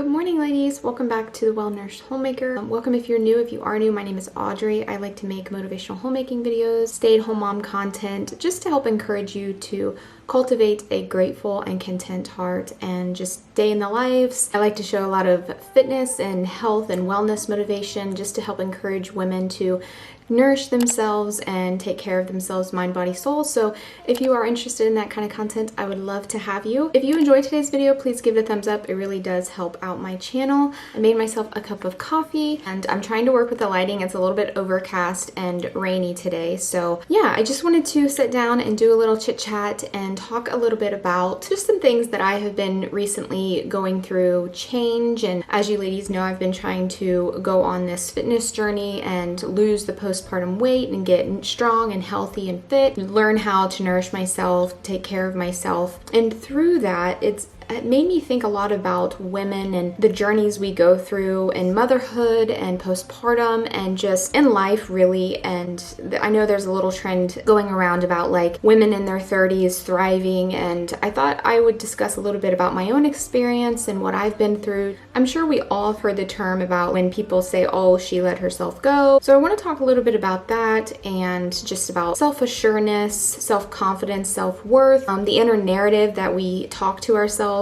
Good morning, ladies. Welcome back to the Well-Nourished Homemaker. Welcome if you're new. If you are new, my name is Audrey. I like to make motivational homemaking videos, stay-at-home mom content, just to help encourage you to cultivate a grateful and content heart and just day in the lives. I like to show a lot of fitness and health and wellness motivation just to help encourage women to nourish themselves and take care of themselves, mind, body, soul. So if you are interested in that kind of content, I would love to have you. If you enjoyed today's video, please give it a thumbs up. It really does help out my channel. I made myself a cup of coffee and I'm trying to work with the lighting. It's a little bit overcast and rainy today. So yeah, I just wanted to sit down and do a little chit chat and talk a little bit about just some things that I have been recently going through change. And as you ladies know, I've been trying to go on this fitness journey and lose the postpartum weight and get strong and healthy and fit, and learn how to nourish myself, take care of myself. And through that, it made me think a lot about women and the journeys we go through in motherhood and postpartum and just in life really. And I know there's a little trend going around about like women in their 30s thriving, and I thought I would discuss a little bit about my own experience and what I've been through. I'm sure we all have heard the term about when people say, oh, she let herself go. So I want to talk a little bit about that and just about self-assuredness, self-confidence, self-worth, the inner narrative that we talk to ourselves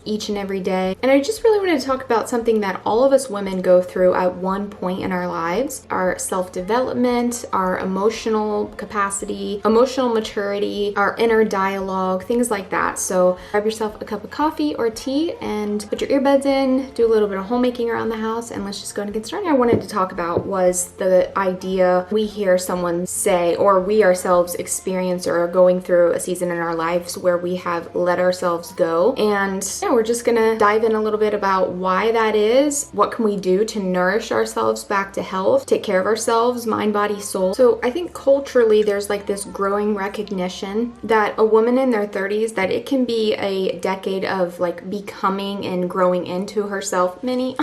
each and every day. And I just really wanted to talk about something that all of us women go through at one point in our lives: our self-development, our emotional capacity, emotional maturity, our inner dialogue, things like that. So grab yourself a cup of coffee or tea and put your earbuds in, do a little bit of homemaking around the house, and let's just go and get started. I wanted to talk about was the idea we hear someone say, or we ourselves experience or are going through a season in our lives where we have let ourselves go. And yeah, we're just gonna dive in a little bit about why that is, what can we do to nourish ourselves back to health, take care of ourselves, mind, body, soul. So I think culturally there's like this growing recognition that a woman in their 30s, that it can be a decade of like becoming and growing into herself. Minnie,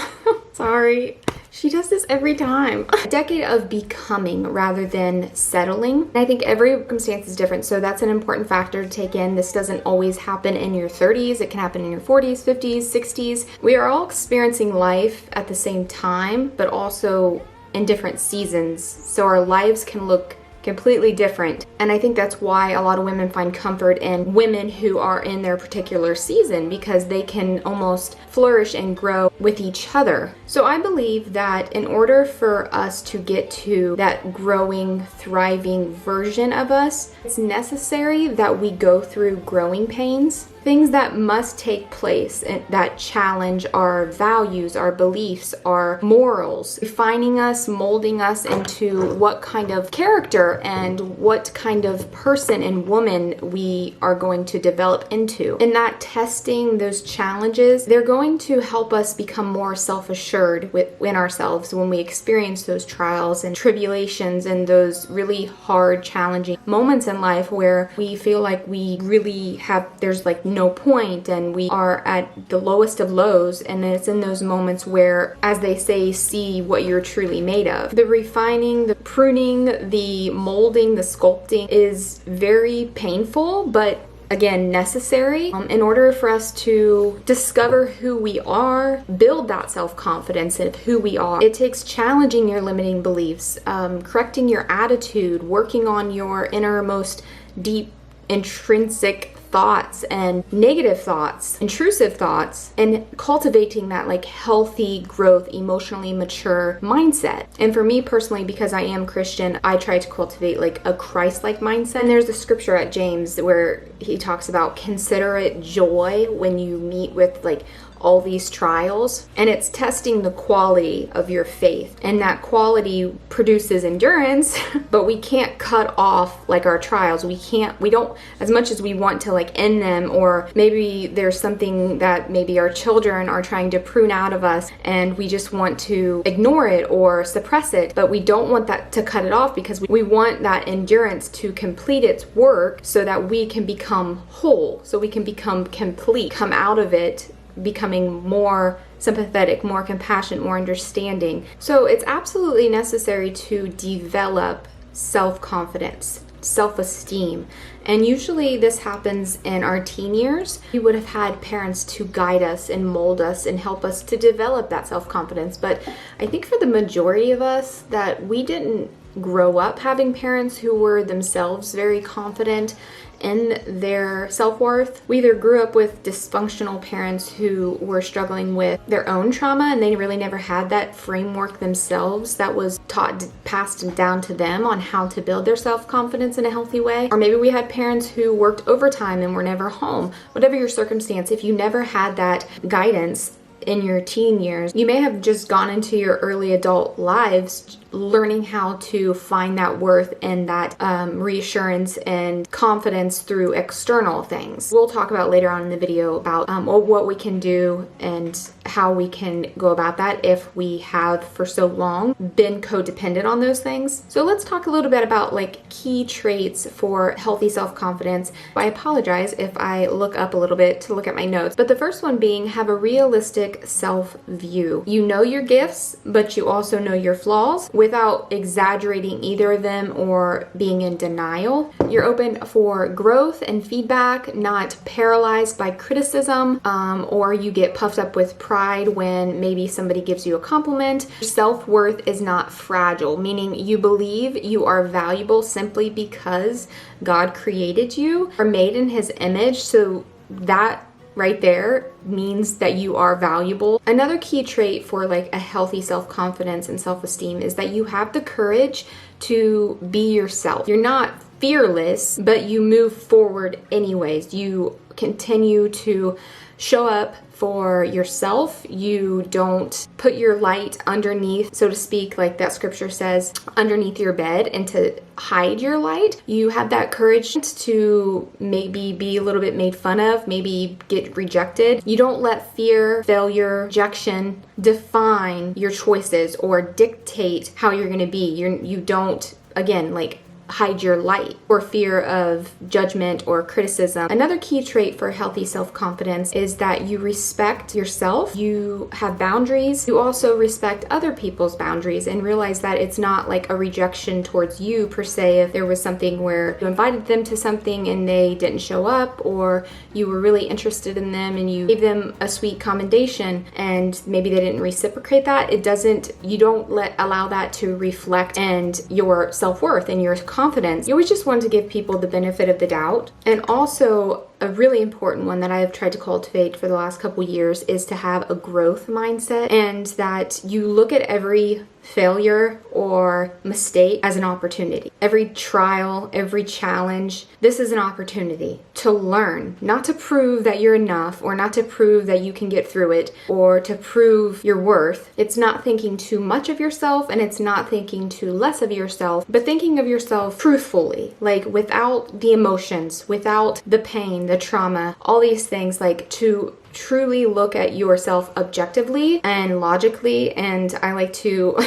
sorry. She does this every time. A decade of becoming rather than settling. And I think every circumstance is different, so that's an important factor to take in. This doesn't always happen in your 30s. It can happen in your 40s, 50s, 60s. We are all experiencing life at the same time, but also in different seasons. So our lives can look completely different. And I think that's why a lot of women find comfort in women who are in their particular season, because they can almost flourish and grow with each other. So I believe that in order for us to get to that growing, thriving version of us, it's necessary that we go through growing pains. Things that must take place and that challenge our values, our beliefs, our morals, refining us, molding us into what kind of character and what kind of person and woman we are going to develop into. In that testing, those challenges, they're going to help us become more self-assured within ourselves when we experience those trials and tribulations and those really hard, challenging moments in life where we feel like we really there's like no point and we are at the lowest of lows. And it's in those moments where, as they say, see what you're truly made of. The refining, the pruning, the molding, the sculpting is very painful, but again, necessary in order for us to discover who we are, build that self-confidence of who we are. It takes challenging your limiting beliefs, correcting your attitude, working on your innermost deep intrinsic thoughts and negative thoughts, intrusive thoughts, and cultivating that like healthy growth, emotionally mature mindset. And for me personally, because I am Christian, I try to cultivate like a Christ-like mindset. And there's a scripture at James where he talks about consider it joy when you meet with like all these trials, and it's testing the quality of your faith, and that quality produces endurance. But we can't cut off like our trials. We don't, as much as we want to like end them, or maybe there's something that maybe our children are trying to prune out of us and we just want to ignore it or suppress it, but we don't want that to cut it off, because we want that endurance to complete its work so that we can become whole, so we can become complete, come out of it becoming more sympathetic, more compassionate, more understanding. So it's absolutely necessary to develop self-confidence. self-esteem. And usually this happens in our teen years. We would have had parents to guide us and mold us and help us to develop that self-confidence. But I think for the majority of us that we didn't grow up having parents who were themselves very confident in their self-worth. We either grew up with dysfunctional parents who were struggling with their own trauma and they really never had that framework themselves that was taught, passed down to them on how to build their self-confidence in a healthy way. Or maybe we had parents who worked overtime and were never home. Whatever your circumstance, if you never had that guidance in your teen years, you may have just gone into your early adult lives learning how to find that worth and that reassurance and confidence through external things. We'll talk about later on in the video about what we can do and how we can go about that if we have for so long been codependent on those things. So let's talk a little bit about like key traits for healthy self-confidence. I apologize if I look up a little bit to look at my notes, but the first one being have a realistic self-view. You know your gifts, but you also know your flaws without exaggerating either of them or being in denial. You're open for growth and feedback, not paralyzed by criticism, or you get puffed up with pride when maybe somebody gives you a compliment. Self-worth is not fragile, meaning you believe you are valuable simply because God created you, are made in His image, so that right there means that you are valuable. Another key trait for like a healthy self-confidence and self-esteem is that you have the courage to be yourself. You're not fearless, but you move forward anyways. You continue to show up for yourself. You don't put your light underneath, so to speak, like that scripture says, underneath your bed and to hide your light. You have that courage to maybe be a little bit made fun of, maybe get rejected. You don't let fear, failure, rejection define your choices or dictate how you're going to be. You don't, again, like hide your light or fear of judgment or criticism. Another key trait for healthy self-confidence is that you respect yourself, you have boundaries, you also respect other people's boundaries and realize that it's not like a rejection towards you per se if there was something where you invited them to something and they didn't show up, or you were really interested in them and you gave them a sweet commendation and maybe they didn't reciprocate that. You don't allow that to reflect and your self-worth and your confidence. You always just want to give people the benefit of the doubt. And also a really important one that I have tried to cultivate for the last couple years is to have a growth mindset, and that you look at every failure or mistake as an opportunity. Every trial, every challenge, this is an opportunity to learn, not to prove that you're enough or not to prove that you can get through it or to prove your worth. It's not thinking too much of yourself and it's not thinking too less of yourself, but thinking of yourself truthfully, like without the emotions, without the pain, the trauma, all these things, like to truly look at yourself objectively and logically. And I like to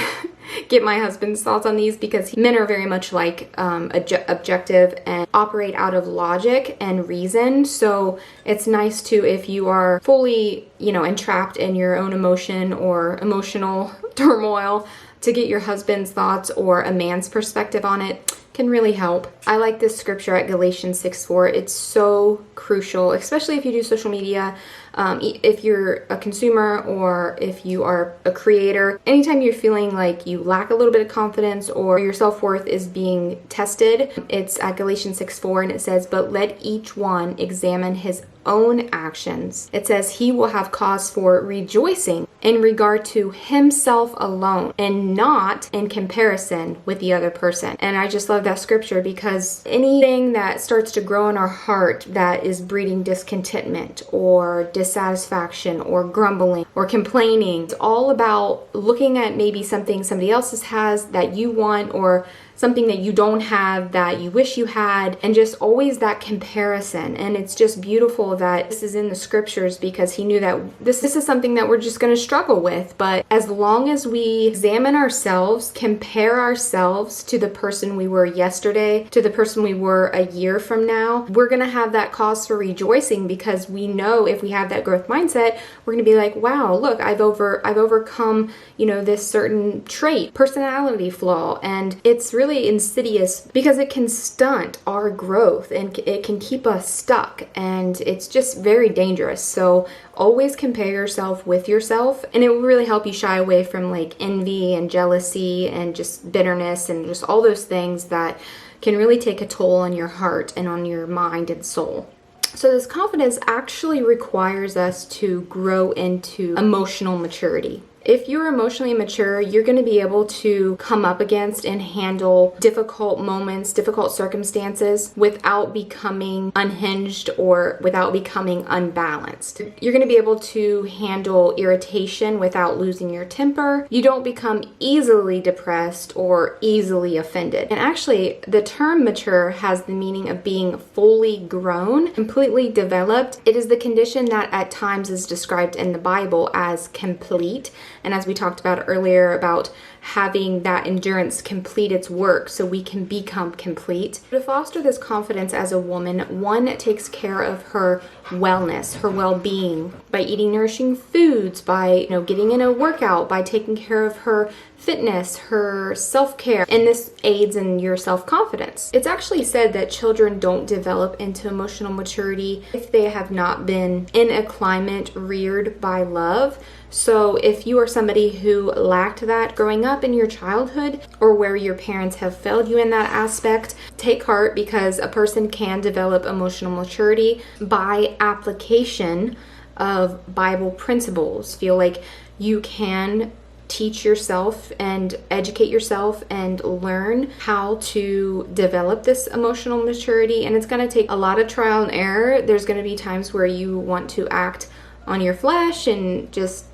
get my husband's thoughts on these because men are very much like objective and operate out of logic and reason. So it's nice to, if you are fully, entrapped in your own emotion or emotional turmoil, to get your husband's thoughts or a man's perspective on it can really help. I like this scripture at Galatians 6:4. It's so crucial, especially if you do social media, if you're a consumer or if you are a creator. Anytime you're feeling like you lack a little bit of confidence or your self-worth is being tested, it's at Galatians 6:4 and it says, "But let each one examine his own actions." It says he will have cause for rejoicing in regard to himself alone and not in comparison with the other person. And I just love that scripture because anything that starts to grow in our heart that is breeding discontentment or dissatisfaction or grumbling or complaining, it's all about looking at maybe something somebody else has that you want or something that you don't have that you wish you had, and just always that comparison. And it's just beautiful that this is in the scriptures because he knew that this is something that we're just going to struggle with. But as long as we examine ourselves, compare ourselves to the person we were yesterday, to the person we were a year from now, we're going to have that cause for rejoicing because we know if we have that growth mindset, we're going to be like, wow, look, I've overcome, this certain trait, personality flaw. And it's really insidious because it can stunt our growth and it can keep us stuck. And it's just very dangerous. So always compare yourself with yourself, and it will really help you shy away from like envy and jealousy and just bitterness and just all those things that can really take a toll on your heart and on your mind and soul. So this confidence actually requires us to grow into emotional maturity. If you're emotionally mature, you're going to be able to come up against and handle difficult moments, difficult circumstances without becoming unhinged or without becoming unbalanced. You're going to be able to handle irritation without losing your temper. You don't become easily depressed or easily offended. And actually, the term mature has the meaning of being fully grown, completely developed. It is the condition that at times is described in the Bible as complete. And as we talked about earlier about having that endurance complete its work so we can become complete. To foster this confidence as a woman, one takes care of her wellness, her well-being by eating nourishing foods, by getting in a workout, by taking care of her fitness, her self-care, and this aids in your self-confidence. It's actually said that children don't develop into emotional maturity if they have not been in a climate reared by love. So if you are somebody who lacked that growing up in your childhood, or where your parents have failed you in that aspect, take heart, because a person can develop emotional maturity by application of Bible principles. Feel like you can teach yourself and educate yourself and learn how to develop this emotional maturity. And it's going to take a lot of trial and error. There's going to be times where you want to act on your flesh and just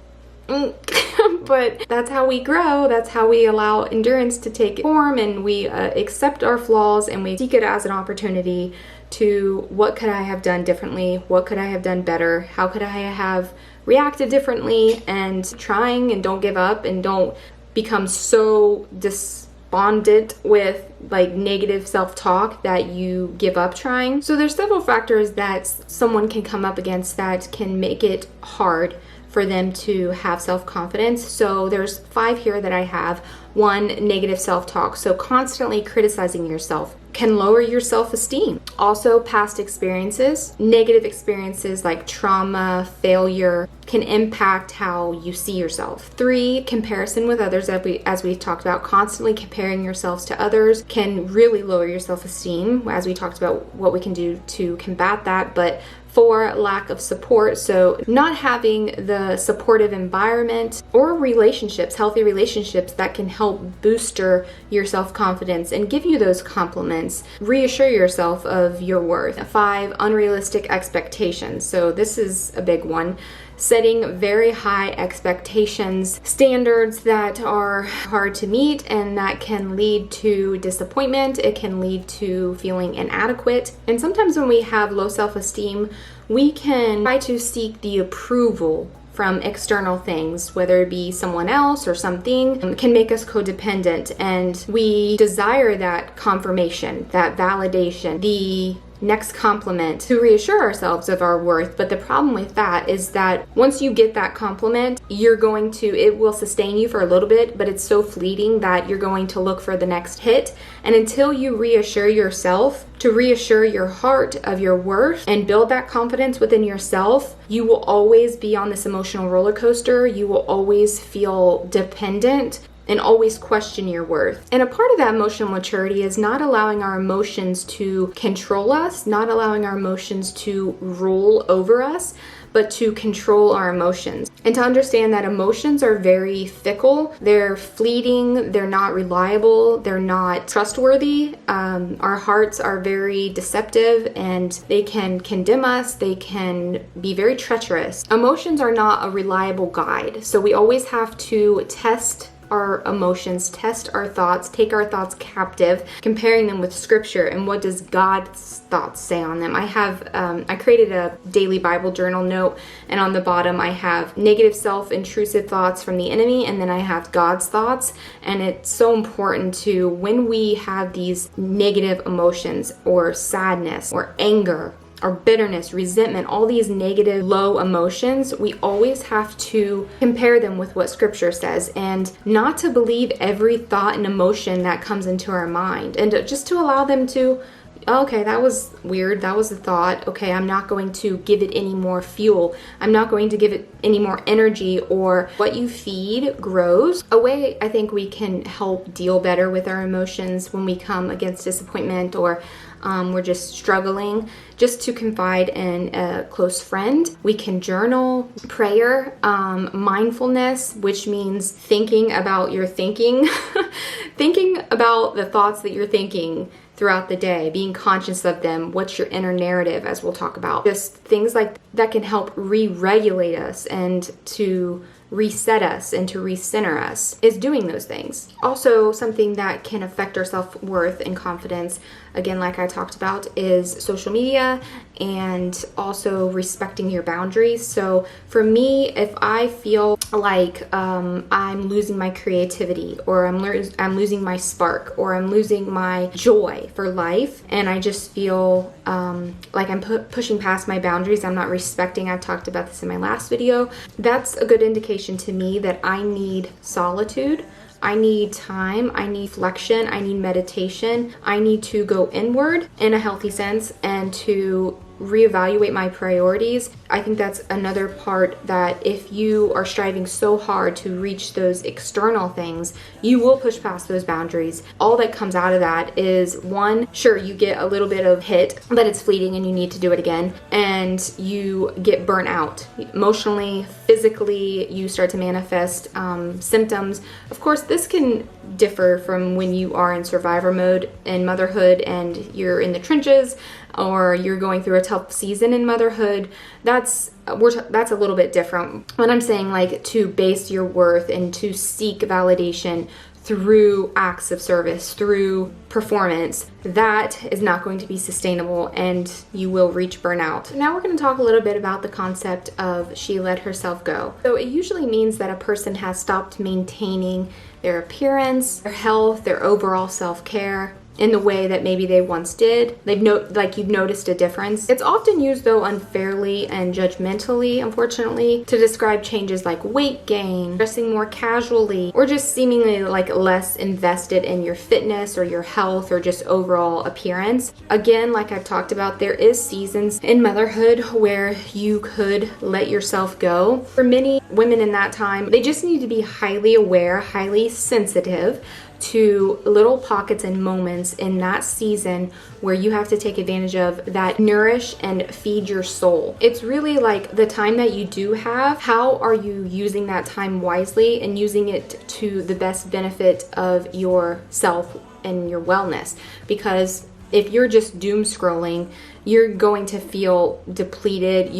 but that's how we grow. That's how we allow endurance to take form, and we accept our flaws and we seek it as an opportunity to, what could I have done differently? What could I have done better? How could I have reacted differently? And trying, and don't give up, and don't become so despondent with like negative self-talk that you give up trying. So there's several factors that someone can come up against that can make it hard for them to have self-confidence. So there's 5 here that I have. 1, negative self-talk. So constantly criticizing yourself can lower your self-esteem. Also, past experiences, negative experiences like trauma, failure, can impact how you see yourself. 3, comparison with others, as we've talked about. Constantly comparing yourselves to others can really lower your self-esteem, as we talked about what we can do to combat that. But 4, lack of support. So not having the supportive environment or relationships, healthy relationships that can help booster your self-confidence and give you those compliments, reassure yourself of your worth. 5, unrealistic expectations. So this is a big one. Setting very high expectations, standards that are hard to meet, and that can lead to disappointment. It can lead to feeling inadequate. And sometimes when we have low self-esteem, we can try to seek the approval from external things, whether it be someone else or something, can make us codependent, and we desire that confirmation, that validation, the next compliment to reassure ourselves of our worth. But the problem with that is that once you get that compliment, it will sustain you for a little bit, but it's so fleeting that you're going to look for the next hit. And until you reassure yourself, to reassure your heart of your worth and build that confidence within yourself, you will always be on this emotional roller coaster. You will always feel dependent and always question your worth. And a part of that emotional maturity is not allowing our emotions to control us, not allowing our emotions to rule over us, but to control our emotions. And to understand that emotions are very fickle, they're fleeting, they're not reliable, they're not trustworthy. Our hearts are very deceptive, and they can condemn us, they can be very treacherous. Emotions are not a reliable guide, so we always have to test our emotions, test our thoughts, take our thoughts captive, comparing them with scripture and what does God's thoughts say on them. I created a daily Bible journal note, and on the bottom I have negative self-intrusive thoughts from the enemy, and then I have God's thoughts. And it's so important when we have these negative emotions or sadness or anger or bitterness, resentment, all these negative low emotions, we always have to compare them with what scripture says, and not to believe every thought and emotion that comes into our mind, and just to allow them to, okay, that was weird, that was a thought, okay, I'm not going to give it any more fuel, I'm not going to give it any more energy. Or what you feed grows. A way I think we can help deal better with our emotions when we come against disappointment, or we're just struggling, just to confide in a close friend. We can journal, prayer, mindfulness, which means thinking about your thinking, thinking about the thoughts that you're thinking throughout the day, being conscious of them. What's your inner narrative, as we'll talk about. Just things like that can help re-regulate us and to reset us and to recenter us, is doing those things. Also, something that can affect our self-worth and confidence, again, like I talked about, is social media, and also respecting your boundaries. So for me, if I feel like I'm losing my creativity, or I'm losing my spark, or I'm losing my joy for life, and I just feel like I'm pushing past my boundaries, I'm not respecting, I've talked about this in my last video, that's a good indication to me that I need solitude, I need time, I need reflection, I need meditation, I need to go inward in a healthy sense and to reevaluate my priorities. I think that's another part, that if you are striving so hard to reach those external things, you will push past those boundaries. All that comes out of that is, one, sure, you get a little bit of hit, but it's fleeting and you need to do it again, and you get burnt out emotionally, physically, you start to manifest symptoms. Of course, this can differ from when you are in survivor mode in motherhood and you're in the trenches, or you're going through a tough season in motherhood. That's a little bit different. When I'm saying like to base your worth and to seek validation through acts of service, through performance, that is not going to be sustainable and you will reach burnout. Now we're going to talk a little bit about the concept of she let herself go. So it usually means that a person has stopped maintaining their appearance, their health, their overall self-care in the way that maybe they once did. You've noticed a difference. It's often used, though, unfairly and judgmentally, unfortunately, to describe changes like weight gain, dressing more casually, or just seemingly like less invested in your fitness or your health or just overall appearance. Again, like I've talked about, there is seasons in motherhood where you could let yourself go. For many women in that time, they just need to be highly aware, highly sensitive to little pockets and moments in that season where you have to take advantage of that nourish and feed your soul. It's really like the time that you do have, how are you using that time wisely and using it to the best benefit of yourself and your wellness? Because if you're just doom scrolling, you're going to feel depleted.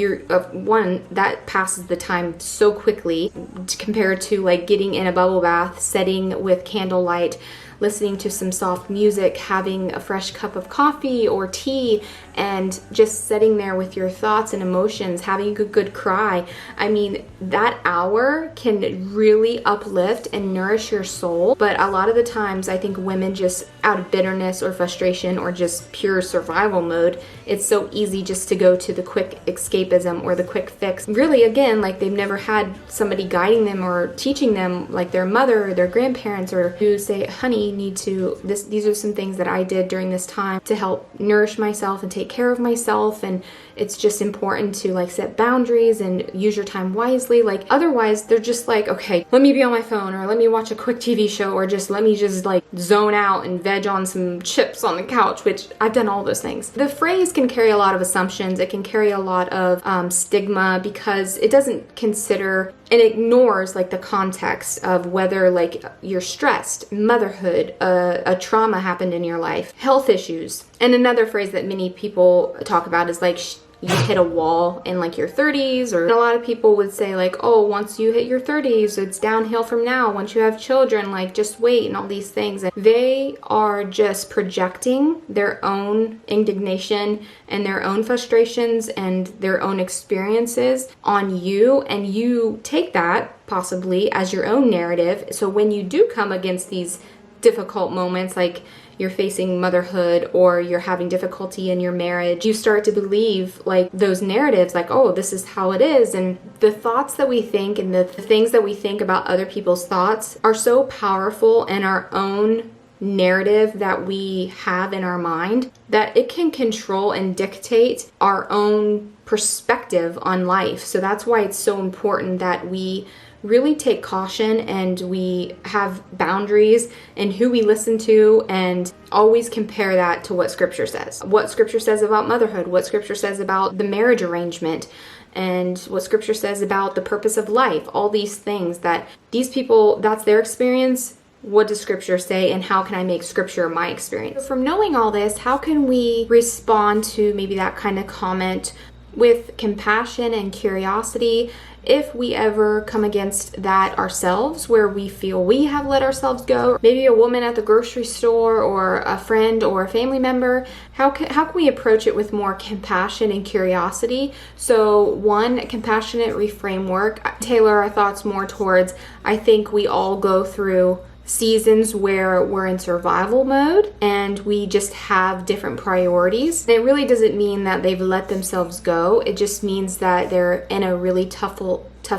One, that passes the time so quickly compared to like getting in a bubble bath, setting with candlelight, listening to some soft music, having a fresh cup of coffee or tea, and just sitting there with your thoughts and emotions, having a good cry. I mean, that hour can really uplift and nourish your soul. But a lot of the times, I think women just out of bitterness or frustration or just pure survival mode, it's so easy just to go to the quick escapism or the quick fix. Really, again, like they've never had somebody guiding them or teaching them, like their mother or their grandparents, or who say, honey, these are some things that I did during this time to help nourish myself and take care of myself, and it's just important to like set boundaries and use your time wisely. Like otherwise they're just like, okay, let me be on my phone, or let me watch a quick TV show, or let me like zone out and veg on some chips on the couch, which I've done all those things. The phrase can carry a lot of assumptions. It can carry a lot of stigma because it doesn't consider and ignores like the context of whether like you're stressed, motherhood, a trauma happened in your life, health issues. And another phrase that many people talk about is like you hit a wall in like your 30s, or a lot of people would say like, oh, once you hit your 30s, it's downhill from now. Once you have children, like just wait, and all these things. And they are just projecting their own indignation and their own frustrations and their own experiences on you, and you take that possibly as your own narrative. So when you do come against these difficult moments, like you're facing motherhood or you're having difficulty in your marriage, you start to believe like those narratives, like, oh, this is how it is. And the thoughts that we think and the things that we think about other people's thoughts are so powerful in our own narrative that we have in our mind that it can control and dictate our own perspective on life. So that's why it's so important that we really take caution and we have boundaries in who we listen to, and always compare that to what Scripture says. What Scripture says about motherhood, what Scripture says about the marriage arrangement, and what Scripture says about the purpose of life. All these things that these people, that's their experience. What does Scripture say, and how can I make Scripture my experience? So from knowing all this, how can we respond to maybe that kind of comment with compassion and curiosity if we ever come against that ourselves, where we feel we have let ourselves go? Maybe a woman at the grocery store or a friend or a family member. How can we approach it with more compassion and curiosity? So one, compassionate reframe work. Tailor our thoughts more towards, I think we all go through seasons where we're in survival mode and we just have different priorities. It really doesn't mean that they've let themselves go. It just means that they're in a really tough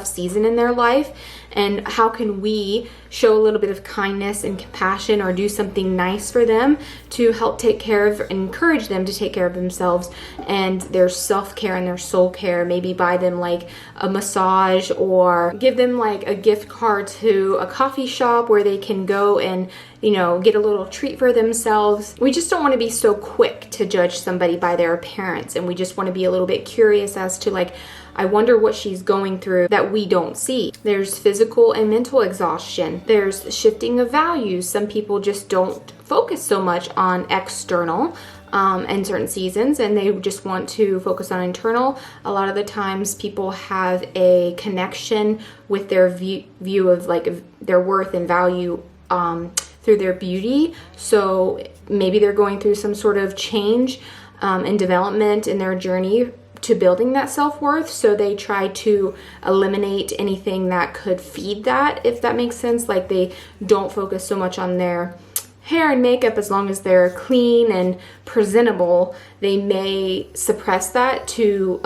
season in their life. And how can we show a little bit of kindness and compassion or do something nice for them to help take care of and encourage them to take care of themselves and their self-care and their soul care? Maybe buy them like a massage or give them like a gift card to a coffee shop where they can go and, you know, get a little treat for themselves. We just don't want to be so quick to judge somebody by their appearance, and we just want to be a little bit curious as to like, I wonder what she's going through that we don't see. There's physical and mental exhaustion. There's shifting of values. Some people just don't focus so much on external in certain seasons, and they just want to focus on internal. A lot of the times people have a connection with their view of like their worth and value through their beauty. So maybe they're going through some sort of change and development in their journey to building that self-worth, so they try to eliminate anything that could feed that, if that makes sense. Like they don't focus so much on their hair and makeup. As long as they're clean and presentable, they may suppress that to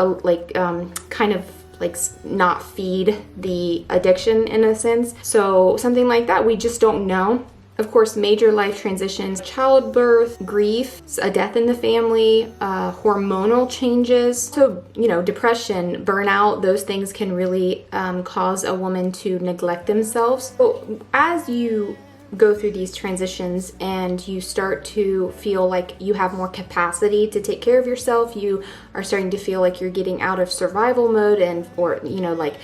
kind of like not feed the addiction in a sense. So something like that, we just don't know. Of course, major life transitions, childbirth, grief, a death in the family, hormonal changes. So, you know, depression, burnout, those things can really cause a woman to neglect themselves. So as you go through these transitions and you start to feel like you have more capacity to take care of yourself, you are starting to feel like you're getting out of survival mode, and or, you know, like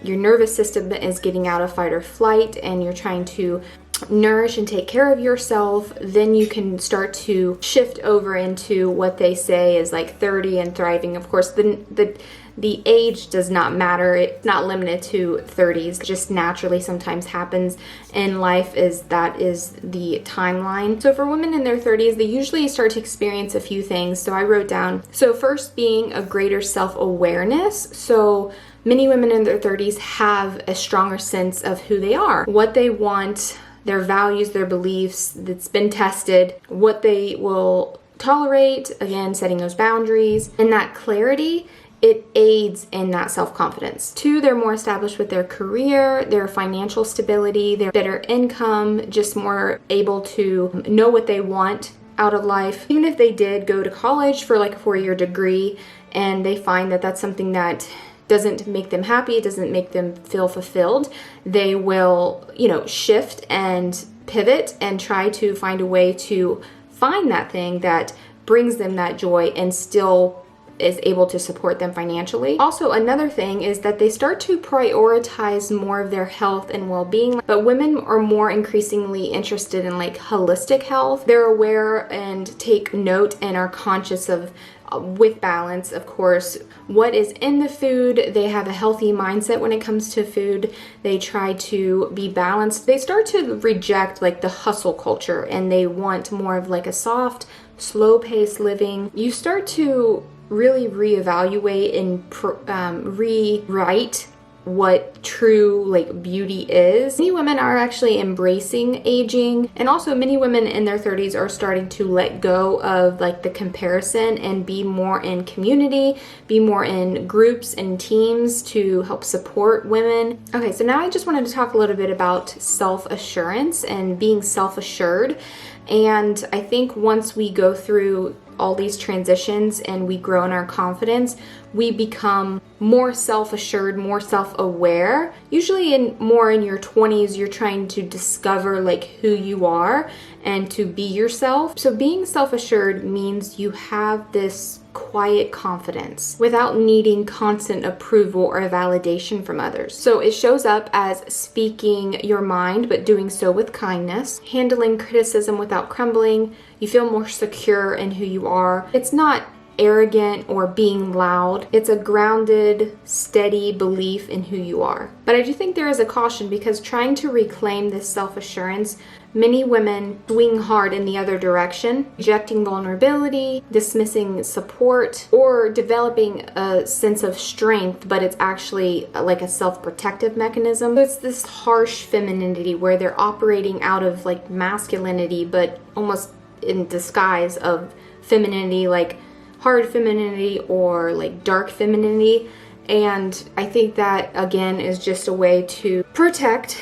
your nervous system is getting out of fight or flight, and you're trying to nourish and take care of yourself, then you can start to shift over into what they say is like 30 and thriving. Of course, the age does not matter. It's not limited to 30s. It just naturally sometimes happens in life, is the timeline. So for women in their 30s, they usually start to experience a few things. So I wrote down, so first being a greater self-awareness. So many women in their 30s have a stronger sense of who they are, what they want, their values, their beliefs, that's been tested, what they will tolerate, again, setting those boundaries. And that clarity, it aids in that self-confidence. Two, they're more established with their career, their financial stability, their better income, just more able to know what they want out of life. Even if they did go to college for like a 4-year degree and they find that that's something that doesn't make them happy, it doesn't make them feel fulfilled, they will, you know, shift and pivot and try to find a way to find that thing that brings them that joy and still is able to support them financially. Also, another thing is that they start to prioritize more of their health and well-being, but women are more increasingly interested in like holistic health. They're aware and take note and are conscious of, with balance, of course, what is in the food. They have a healthy mindset when it comes to food. They try to be balanced. They start to reject like the hustle culture, and they want more of like a soft, slow-paced living. You start to really reevaluate and rewrite what true like beauty is. Many women are actually embracing aging, and also many women in their 30s are starting to let go of like the comparison and be more in community, be more in groups and teams to help support women. Okay, so now I just wanted to talk a little bit about self-assurance and being self-assured. And I think once we go through all these transitions and we grow in our confidence, we become more self-assured, more self-aware. Usually more in your 20s, you're trying to discover like who you are and to be yourself. So being self-assured means you have this quiet confidence without needing constant approval or validation from others. So it shows up as speaking your mind, but doing so with kindness, handling criticism without crumbling. You feel more secure in who you are. It's not arrogant or being loud. It's a grounded, steady belief in who you are. But I do think there is a caution, because trying to reclaim this self-assurance, many women swing hard in the other direction, rejecting vulnerability, dismissing support, or developing a sense of strength, but it's actually like a self-protective mechanism. So it's this harsh femininity where they're operating out of like masculinity, but almost in disguise of femininity, like hard femininity or like dark femininity. And I think that again is just a way to protect,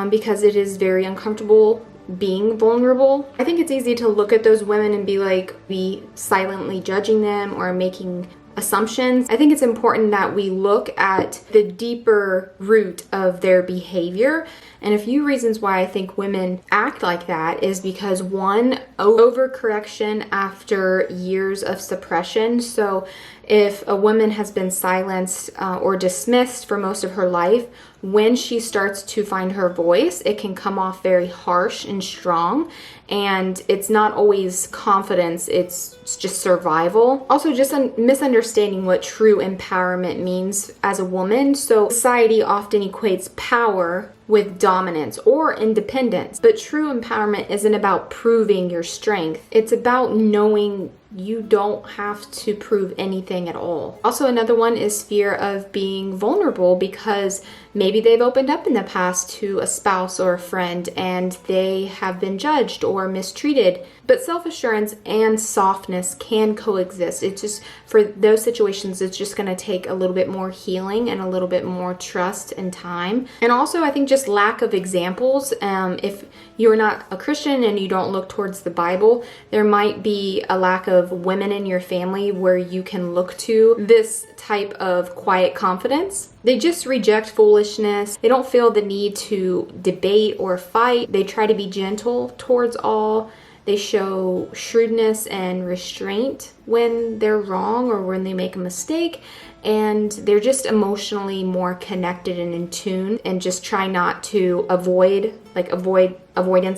because it is very uncomfortable being vulnerable. I think it's easy to look at those women and be silently judging them or making assumptions. I think it's important that we look at the deeper root of their behavior. And a few reasons why I think women act like that is because, one, overcorrection after years of suppression. So if a woman has been silenced or dismissed for most of her life, when she starts to find her voice, it can come off very harsh and strong. And it's not always confidence, it's just survival. Also, just a misunderstanding what true empowerment means as a woman. So society often equates power with dominance or independence. But true empowerment isn't about proving your strength. It's about knowing you don't have to prove anything at all. Also, another one is fear of being vulnerable, because maybe they've opened up in the past to a spouse or a friend and they have been judged or mistreated. But self-assurance and softness can coexist. It's just, for those situations, it's just going to take a little bit more healing and a little bit more trust and time. And also, I think just lack of examples. If you're not a Christian and you don't look towards the Bible, there might be a lack of women in your family where you can look to this type of quiet confidence. They just reject foolishness. They don't feel the need to debate or fight. They try to be gentle towards all. They show shrewdness and restraint when they're wrong or when they make a mistake. And they're just emotionally more connected and in tune, and just try not to avoidance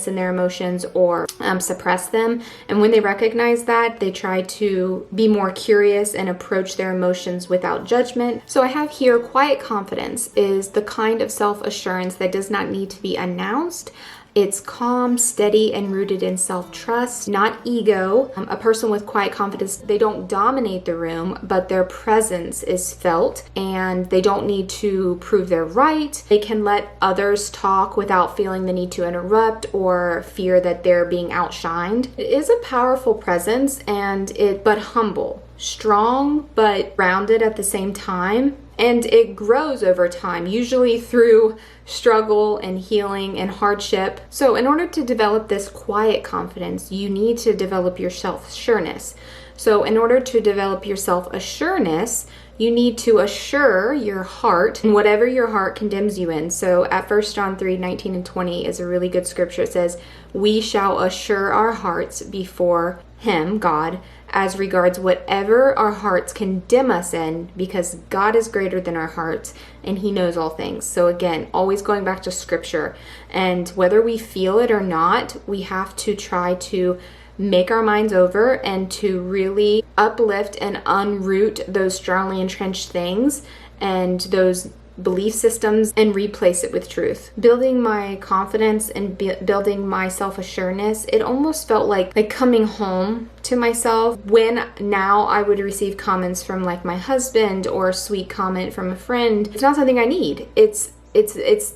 in their emotions or suppress them. And when they recognize that, they try to be more curious and approach their emotions without judgment. So I have here, quiet confidence is the kind of self-assurance that does not need to be announced. It's calm, steady, and rooted in self-trust, not ego. A person with quiet confidence, they don't dominate the room, but their presence is felt, and they don't need to prove they're right. They can let others talk without feeling the need to interrupt or fear that they're being outshined. It is a powerful presence, but humble. Strong, but grounded at the same time. And it grows over time, usually through struggle and healing and hardship. So in order to develop this quiet confidence, you need to develop your self-assureness. So in order to develop your self-assureness, you need to assure your heart in whatever your heart condemns you in. So at 1 John 3:19 and 20 is a really good scripture. It says, "We shall assure our hearts before Him, God, as regards whatever our hearts condemn us in, because God is greater than our hearts and He knows all things." So again, always going back to scripture. And whether we feel it or not, we have to try to make our minds over and to really uplift and unroot those strongly entrenched things and those belief systems and replace it with truth. Building my confidence and building my self-assuredness, it almost felt like coming home to myself when now I would receive comments from like my husband or a sweet comment from a friend. It's not something I need. It's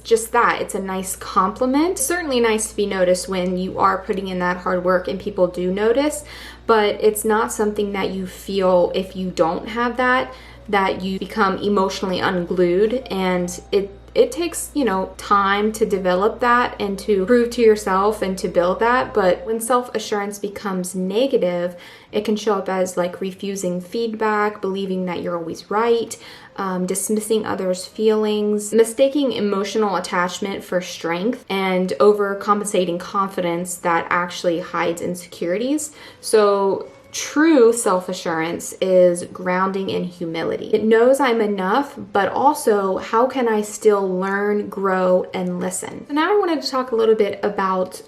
just that. It's a nice compliment. It's certainly nice to be noticed when you are putting in that hard work and people do notice, but it's not something that you feel if you don't have that you become emotionally unglued, and it takes, time to develop that and to prove to yourself and to build that. But when self-assurance becomes negative, it can show up as like refusing feedback, believing that you're always right, dismissing others' feelings, mistaking emotional attachment for strength, and overcompensating confidence that actually hides insecurities. So true self-assurance is grounding in humility. It knows I'm enough, but also how can I still learn, grow, and listen? So now I wanted to talk a little bit about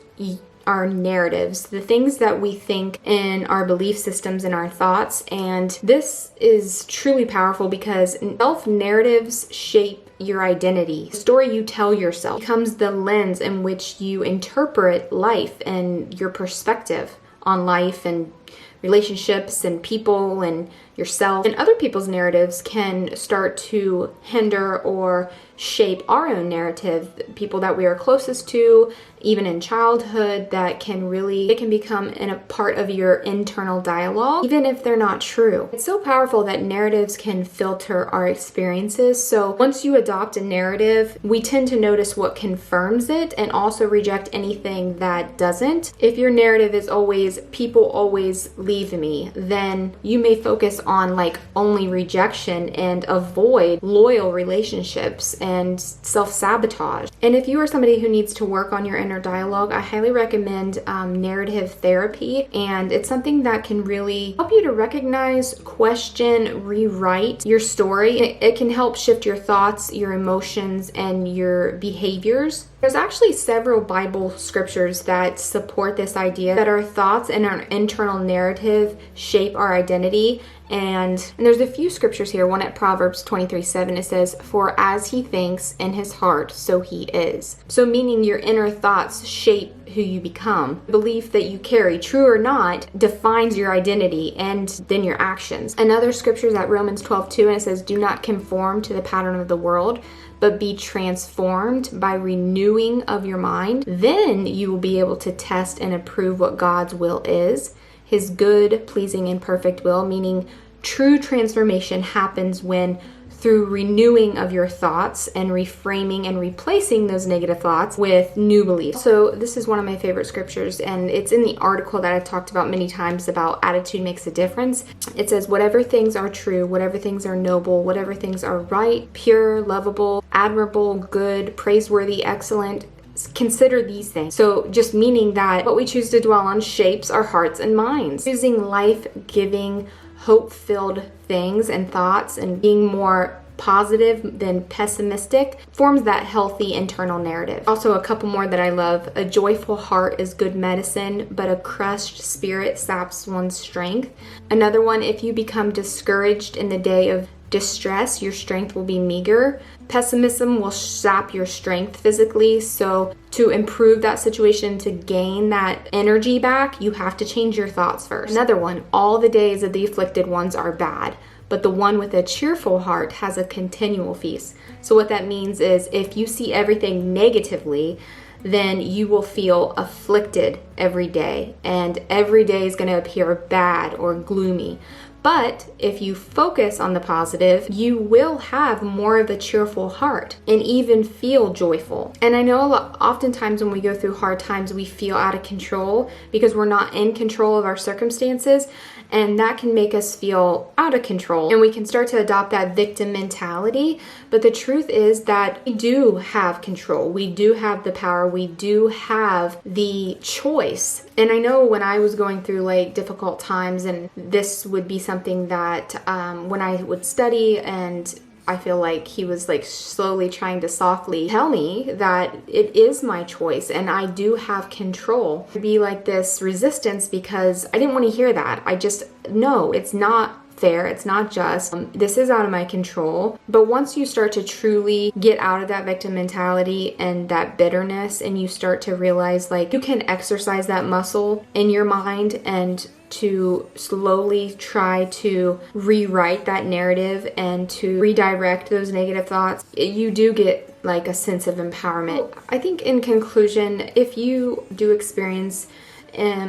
our narratives, the things that we think in our belief systems and our thoughts. And this is truly powerful because self-narratives shape your identity. The story you tell yourself becomes the lens in which you interpret life and your perspective on life and relationships and people and yourself. And other people's narratives can start to hinder or shape our own narrative. People that we are closest to, even in childhood, it can become a part of your internal dialogue, even if they're not true. It's so powerful that narratives can filter our experiences. So once you adopt a narrative, we tend to notice what confirms it and also reject anything that doesn't. If your narrative is always, people always leave me, then you may focus on like only rejection and avoid loyal relationships and self-sabotage. And if you are somebody who needs to work on your inner dialogue, I highly recommend narrative therapy. And it's something that can really help you to recognize, question, rewrite your story. It can help shift your thoughts, your emotions, and your behaviors. There's actually several Bible scriptures that support this idea that our thoughts and our internal narrative shape our identity. And there's a few scriptures here. One at Proverbs 23:7, it says, "For as he thinks in his heart, so he is." So meaning your inner thoughts shape who you become. The belief that you carry, true or not, defines your identity and then your actions. Another scripture is at Romans 12:2, and it says, "Do not conform to the pattern of the world, but be transformed by renewing of your mind. Then you will be able to test and approve what God's will is, his good, pleasing, and perfect will," meaning true transformation happens when through renewing of your thoughts and reframing and replacing those negative thoughts with new beliefs. So this is one of my favorite scriptures, and it's in the article that I've talked about many times about attitude makes a difference. It says, "Whatever things are true, whatever things are noble, whatever things are right, pure, lovable, admirable, good, praiseworthy, excellent, consider these things." So just meaning that what we choose to dwell on shapes our hearts and minds. Choosing life-giving, hope-filled things and thoughts and being more positive than pessimistic forms that healthy internal narrative. Also, a couple more that I love. "A joyful heart is good medicine, but a crushed spirit saps one's strength." Another one, "If you become discouraged in the day of distress, your strength will be meager." Pessimism will sap your strength physically. So to improve that situation, to gain that energy back, you have to change your thoughts first. Another one, "All the days of the afflicted ones are bad, but the one with a cheerful heart has a continual feast." So what that means is if you see everything negatively, then you will feel afflicted every day, and every day is going to appear bad or gloomy. But if you focus on the positive, you will have more of a cheerful heart and even feel joyful. And I know oftentimes when we go through hard times, we feel out of control because we're not in control of our circumstances. And that can make us feel out of control. And we can start to adopt that victim mentality. But the truth is that we do have control. We do have the power. We do have the choice. And I know when I was going through like difficult times, and this would be something that when I would study, and I feel like he was like slowly trying to softly tell me that it is my choice and I do have control. It'd be like this resistance because I didn't want to hear that. I just, no, it's not fair, it's not just, this is out of my control. But once you start to truly get out of that victim mentality and that bitterness, and you start to realize like you can exercise that muscle in your mind and to slowly try to rewrite that narrative and to redirect those negative thoughts, you do get like a sense of empowerment. I think in conclusion, if you do experience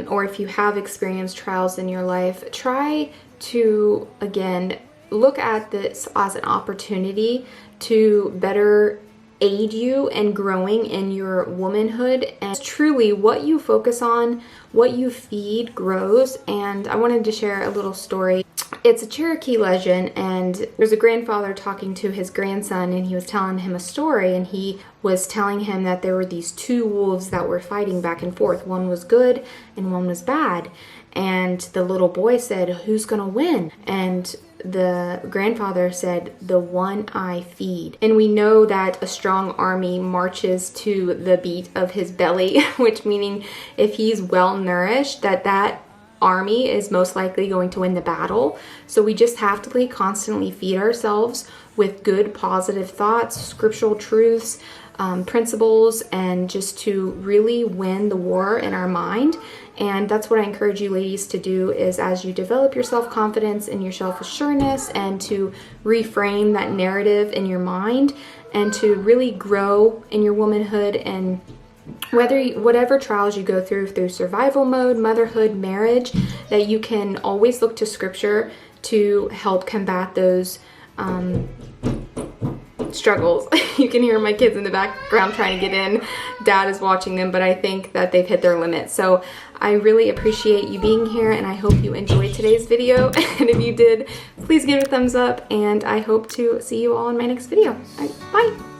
or if you have experienced trials in your life, try to, again, look at this as an opportunity to better aid you in growing in your womanhood. And truly what you focus on, what you feed grows. And I wanted to share a little story. It's a Cherokee legend, and there's a grandfather talking to his grandson, and he was telling him a story, and he was telling him that there were these two wolves that were fighting back and forth. One was good and one was bad. And the little boy said, "Who's gonna win?" And the grandfather said, "The one I feed." And we know that a strong army marches to the beat of his belly, which meaning if he's well nourished, that army is most likely going to win the battle. So we just have to constantly feed ourselves with good positive thoughts, scriptural truths, principles, and just to really win the war in our mind. And that's what I encourage you ladies to do, is as you develop your self-confidence and your self-assuredness, and to reframe that narrative in your mind, and to really grow in your womanhood, and whatever trials you go through survival mode, motherhood, marriage, that you can always look to scripture to help combat those struggles. You can hear my kids in the background trying to get in. Dad is watching them, but I think that they've hit their limit. So I really appreciate you being here, and I hope you enjoyed today's video. And if you did, please give it a thumbs up, and I hope to see you all in my next video. All right, bye.